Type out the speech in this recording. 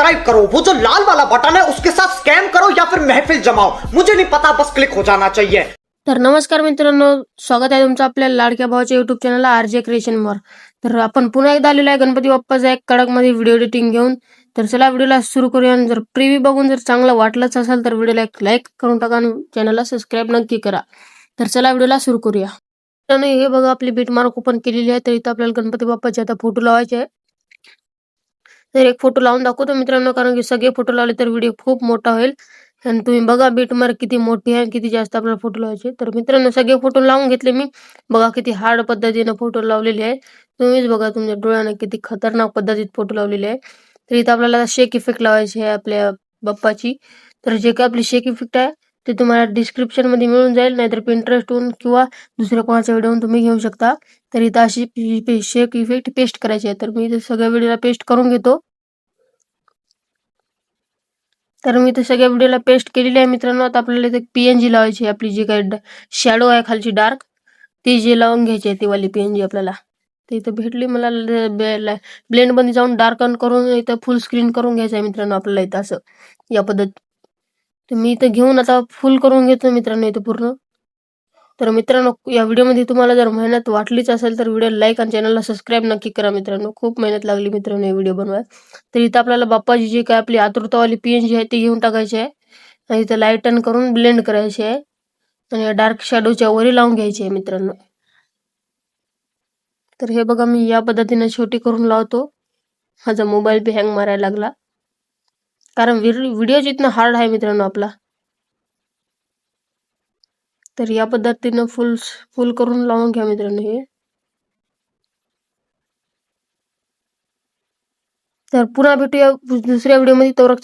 Subscribe करो, वो जो लाल वाला बटन है उसके साथ स्कैम करो या फिर महफिल जमाओ, मुझे नहीं पता, बस क्लिक हो जाना चाहिए। तर नमस्कार मित्रांनो, स्वागत आहे तुमचं आपल्या लाडक्या भावाच्या युट्यूब चॅनलला आरजे क्रिएशनवर। तर आपण पुन्हा एकदा आलेलो आहे गणपती बाप्पाचा एक कडकमध्ये व्हिडिओ एडिटिंग घेऊन। तर चला व्हिडिओला सुरू करूया। आणि जर प्रिव्ह्यू बघून जर चांगलं वाटलंच असेल तर व्हिडिओला एक लाईक करून टाका आणि चॅनलला सबस्क्राईब नक्की करा। तर चला व्हिडिओला सुरू करूया। मित्रांनो, हे बघा आपली बीट मार्क ओपन केलेली आहे। तर इथं आपल्याला गणपती बाप्पाचे आता फोटो लावायचे आहे। तर एक फोटो लावून दाखवतो मित्रांनो, कारण की सगळे फोटो लावले तर व्हिडिओ खूप मोठा होईल। आणि तुम्ही बघा बीट मार्क किती मोठी आहे, किती जास्त आपल्याला फोटो लावायचे। तर मित्रांनो, सगळे फोटो लावून घेतले मी। बघा किती हार्ड पद्धतीने फोटो लावलेले आहे। तुम्हीच बघा तुमच्या डोळ्याने किती खतरनाक पद्धतीत फोटो लावलेले आहे। तर इथं आपल्याला शेक इफेक्ट लावायचे आहे आपल्या बाप्पाची। तर जे काही आपली शेक इफेक्ट आहे ते तुम्हाला डिस्क्रिप्शन मध्ये मिळून जाईल, नाहीतर पिंटरेस्टहून किंवा दुसऱ्या कोणाच्या व्हिडिओहून तुम्ही घेऊ शकता। तर इथं अशी शेक इफेक्ट पेस्ट करायची आहे। तर मी इथे सगळ्या व्हिडिओला पेस्ट करून घेतो। तर मी ते सगळ्या व्हिडिओला पेस्ट केलेली आहे मित्रांनो। आता आपल्याला इथे पीएनजी लावायची आहे, आपली जी काही शॅडो आहे खालची डार्क, ती जी लावून घ्यायची आहे ती वाली पीएनजी आपल्याला। तर इथं भेटली मला, ब्लेंड मध्ये जाऊन डार्कन करून इथं फुल स्क्रीन करून घ्यायचं आहे मित्रांनो आपल्याला इथं असं या पद्धत। तर मी इथं घेऊन आता फुल करून घेतो मित्रांनो इथं पूर्ण। तर मित्रांनो, या व्हिडिओमध्ये तुम्हाला जर मेहनत वाटलीच असेल तर व्हिडिओ लाईक आणि चॅनलला सबस्क्राईब नक्की करा मित्रांनो। खूप मेहनत लागली मित्रांनो हे व्हिडिओ बनवायला। तर इथं आपल्याला बाप्पाची जी काय आपली आतुरतावाली पीएनजी आहे ती घेऊन टाकायची आहे आणि इथं लाईट टर्न करून ब्लेंड करायची आहे आणि डार्क शॅडोच्या वरी लावून घ्यायची आहे मित्रांनो। तर हे बघा मी या पद्धतीने छोटी करून लावतो। माझा मोबाईल बी हँग मारायला लागला, कारण व्हिडिओ जितना हार्ड आहे मित्रांनो आपला। तर या पद्धतीनं फुल करून लावून घ्या मित्रांनो हे। तर पुन्हा भेटूया दुसऱ्या व्हिडिओमध्ये, तोवर